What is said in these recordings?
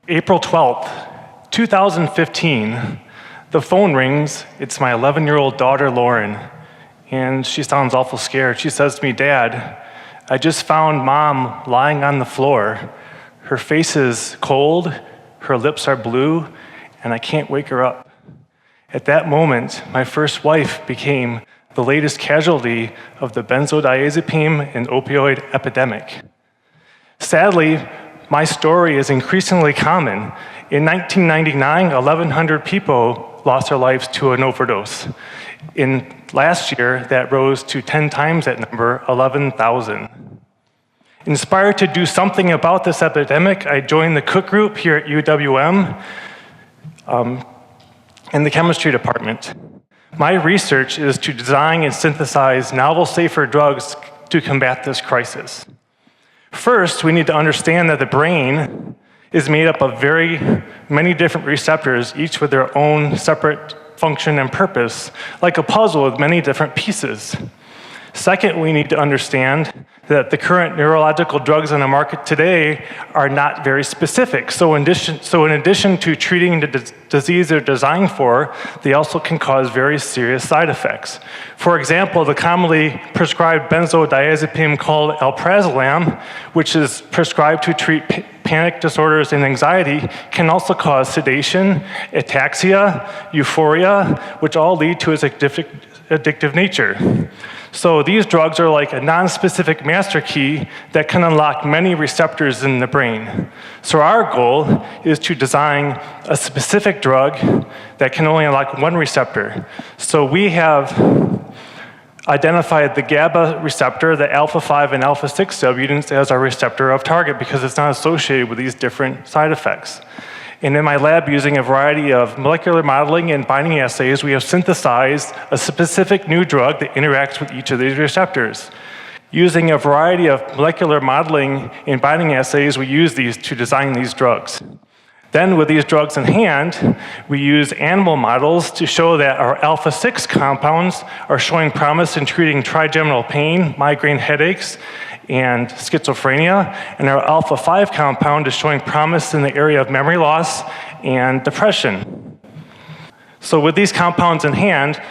April 12th, 2015, the phone rings. It's my 11-year-old daughter, Lauren, and she sounds awful scared. She says to me, "Dad, I just found Mom lying on the floor. Her face is cold, her lips are blue, and I can't wake her up." At that moment, my first wife became the latest casualty of the benzodiazepine and opioid epidemic. Sadly, my story is increasingly common. In 1999, 1,100 people lost their lives to an overdose. In last year, that rose to 10 times that number, 11,000. Inspired to do something about this epidemic, I joined the Cook Group here at UWM in the chemistry department. My research is to design and synthesize novel, safer drugs to combat this crisis. First, we need to understand that the brain is made up of very many different receptors, each with their own separate function and purpose, like a puzzle with many different pieces. Second, we need to understand that the current neurological drugs on the market today are not very specific. So in addition to treating the disease they're designed for, they also can cause very serious side effects. For example, the commonly prescribed benzodiazepine called alprazolam, which is prescribed to treat panic disorders and anxiety, can also cause sedation, ataxia, euphoria, which all lead to its addictive nature. So these drugs are like a non-specific master key that can unlock many receptors in the brain. So our goal is to design a specific drug that can only unlock one receptor. So we have identified the GABA receptor, the alpha-5 and alpha-6 subunits as our receptor of target because it's not associated with these different side effects. And in my lab, using a variety of molecular modeling and binding assays, we have synthesized a specific new drug that interacts with each of these receptors. Using a variety of molecular modeling and binding assays, we use these to design these drugs. Then with these drugs in hand, we use animal models to show that our alpha-6 compounds are showing promise in treating trigeminal pain, migraine headaches, and schizophrenia, and our alpha-5 compound is showing promise in the area of memory loss and depression. So with these compounds in hand,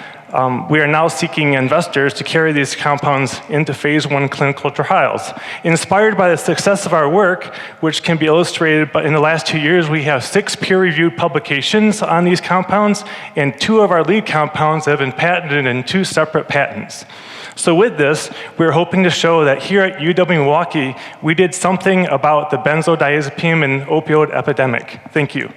we are now seeking investors to carry these compounds into phase 1 clinical trials. Inspired by the success of our work, which can be illustrated, but in the last 2 years, we have 6 peer-reviewed publications on these compounds, and 2 of our lead compounds have been patented in 2 separate patents. So with this, we're hoping to show that here at UW-Milwaukee, we did something about the benzodiazepine and opioid epidemic. Thank you.